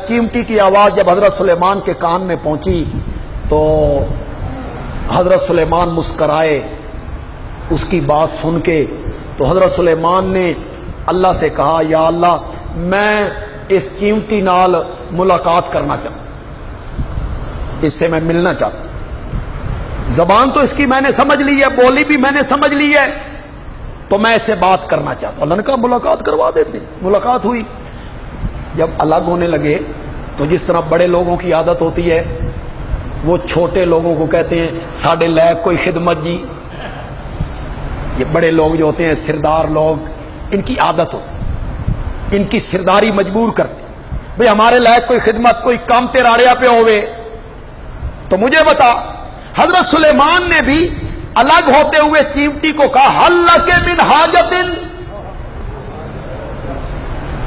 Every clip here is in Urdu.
چیمٹی کی آواز جب حضرت سلیمان کے کان میں پہنچی تو حضرت سلیمان مسکرائے اس کی بات سن کے. تو حضرت سلیمان نے اللہ سے کہا یا اللہ میں اس چیمٹی نال ملاقات کرنا چاہتا ہوں، اس سے میں ملنا چاہتا ہوں. زبان تو اس کی میں نے سمجھ لی ہے، بولی بھی میں نے سمجھ لی ہے، تو میں اس سے بات کرنا چاہتا ہوں. اللہ نے کہا ملاقات کروا دیتے. ملاقات ہوئی. جب الگ ہونے لگے تو جس طرح بڑے لوگوں کی عادت ہوتی ہے وہ چھوٹے لوگوں کو کہتے ہیں ساڑھے لائق کوئی خدمت جی. یہ بڑے لوگ جو ہوتے ہیں سردار لوگ، ان کی عادت ہوتی، ان کی سرداری مجبور کرتی بھئی ہمارے لائق کوئی خدمت کوئی کام تیراڑیا پہ ہوئے تو مجھے بتا. حضرت سلیمان نے بھی الگ ہوتے ہوئے چیمٹی کو کہا حل لک من حاجت،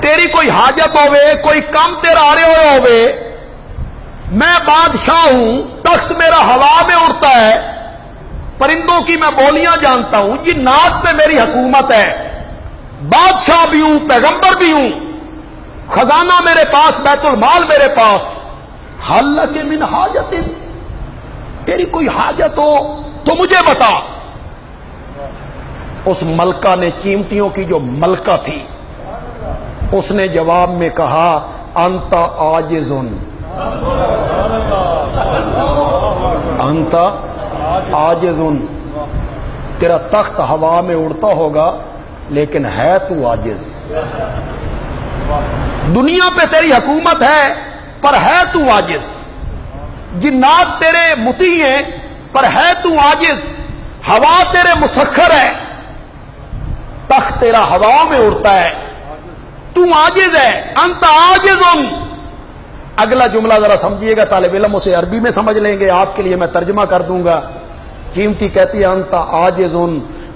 تیری کوئی حاجت ہوئے کوئی کام تیراڑے ہوئے، میں بادشاہ ہوں، تخت میرا ہوا میں اڑتا ہے، پرندوں کی میں بولیاں جانتا ہوں، جنات پہ میری حکومت ہے، بادشاہ بھی ہوں پیغمبر بھی ہوں، خزانہ میرے پاس بیت المال میرے پاس. حل لک من حاجت، تیری کوئی حاجت ہو تو مجھے بتا. اس ملکہ نے، چیمٹیوں کی جو ملکہ تھی، اس نے جواب میں کہا انت عاجز، انت عاجز، تیرا تخت ہوا میں اڑتا ہوگا لیکن ہے تو عاجز. دنیا پہ تیری حکومت ہے پر ہے تو عاجز، جنات تیرے مطیع ہیں پر ہے تو عاجز، ہوا تیرے مسخر ہے، تخت تیرا ہوا میں اڑتا ہے، تو عاجز ہے. انت عاجز. اگلا جملہ ذرا سمجھیے گا، طالب علم اسے عربی میں سمجھ لیں گے، آپ کے لیے میں ترجمہ کر دوں گا. چیمٹی کہتی ہے انت عاجز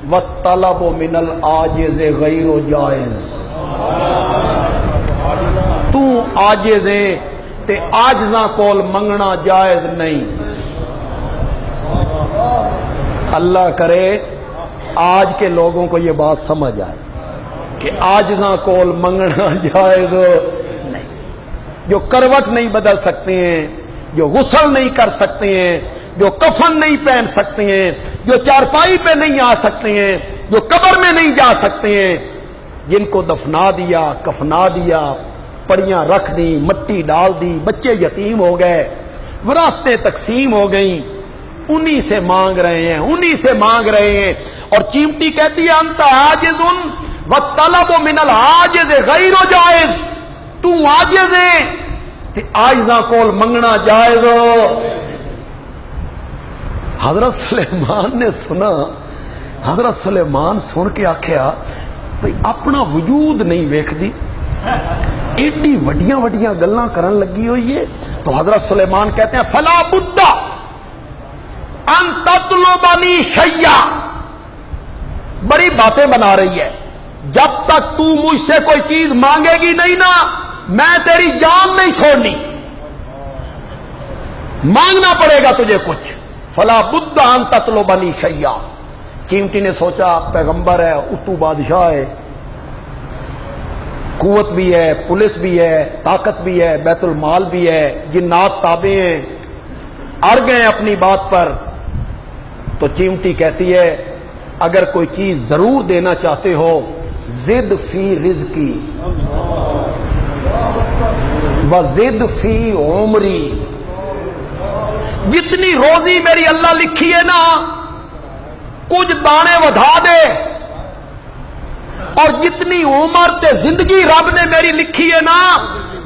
والطلب من العاجز غیر جائز، تو عاجز ہے تے عاجزاں کول منگنا جائز نہیں. اللہ کرے آج کے لوگوں کو یہ بات سمجھ آئے کہ عاجزاں کول منگنا جائز نہیں. جو کروٹ نہیں بدل سکتے ہیں، جو غسل نہیں کر سکتے ہیں، جو کفن نہیں پہن سکتے ہیں، جو چارپائی پہ نہیں آ سکتے ہیں، جو قبر میں نہیں جا سکتے ہیں، جن کو دفنا دیا کفنا دیا، پڑیاں رکھ دی، مٹی ڈال دی، بچے یتیم ہو گئے، وراثتیں تقسیم ہو گئیں، انہی سے مانگ رہے ہیں، انہی سے مانگ رہے ہیں. اور چیمٹی کہتی ہے انت عاجز والطلب من العاجز غیر جائز، تو عاجز ہے تے عاجزاں کول منگنا جائز. حضرت سلیمان نے سنا، حضرت سلیمان سن کے آخیا بھئی اپنا وجود نہیں ویکھ دی، ایڈی وڈیاں وڈیاں گلاں کرن لگی ہوئی ہے. تو حضرت سلیمان کہتے ہیں فلا بد ان تطلبنی شیئا، بڑی باتیں بنا رہی ہے، جب تک تو مجھ سے کوئی چیز مانگے گی نہیں نا میں تیری جان نہیں چھوڑنی، مانگنا پڑے گا تجھے کچھ. فلا بد ان تطلبنی شیئا. چیمٹی نے سوچا پیغمبر ہے، اتو بادشاہ ہے، قوت بھی ہے، پولیس بھی ہے، طاقت بھی ہے، بیت المال بھی ہے، جنات تابع ہیں، اڑ گئے اپنی بات پر. تو چیمٹی کہتی ہے اگر کوئی چیز ضرور دینا چاہتے ہو زد فی رزقی و زد فی عمری، جتنی روزی میری اللہ لکھی ہے نا کچھ دانے ودھا دے، اور جتنی عمر تے زندگی رب نے میری لکھی ہے نا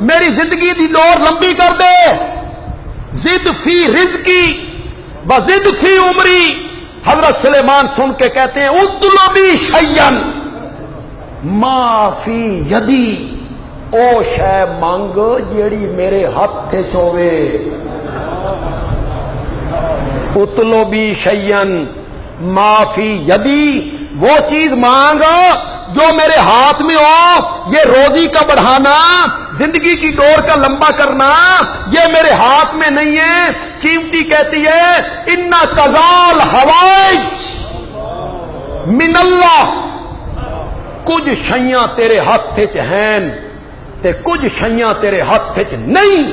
میری زندگی دی ڈور لمبی کر دے. زد فی رزقی و زد فی عمری. حضرت سلیمان سن کے کہتے ہیں اطلبی شیئا ما فی یدی، او شے مانگ جیڑی میرے ہاتھ چوے. اطلبی شیئا ما فی یدی، وہ چیز مانگ جو میرے ہاتھ میں ہو. یہ روزی کا بڑھانا، زندگی کی ڈور کا لمبا کرنا یہ میرے ہاتھ میں نہیں ہے. چیمٹی کہتی ہے ان قضاء الحوائج من اللہ، کچھ شیاں تیرے ہاتھ چ ہیں تے کچھ شیاں تیرے ہاتھ وچ نہیں،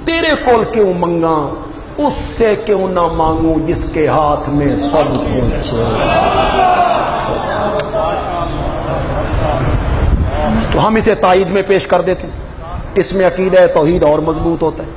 تیرے کول کیوں منگا، اس سے کیوں نہ مانگوں جس کے ہاتھ میں سب کچھ ہے۔ تو ہم اسے تائید میں پیش کر دیتے ہیں، اس میں عقیدہ توحید اور مضبوط ہوتا ہے۔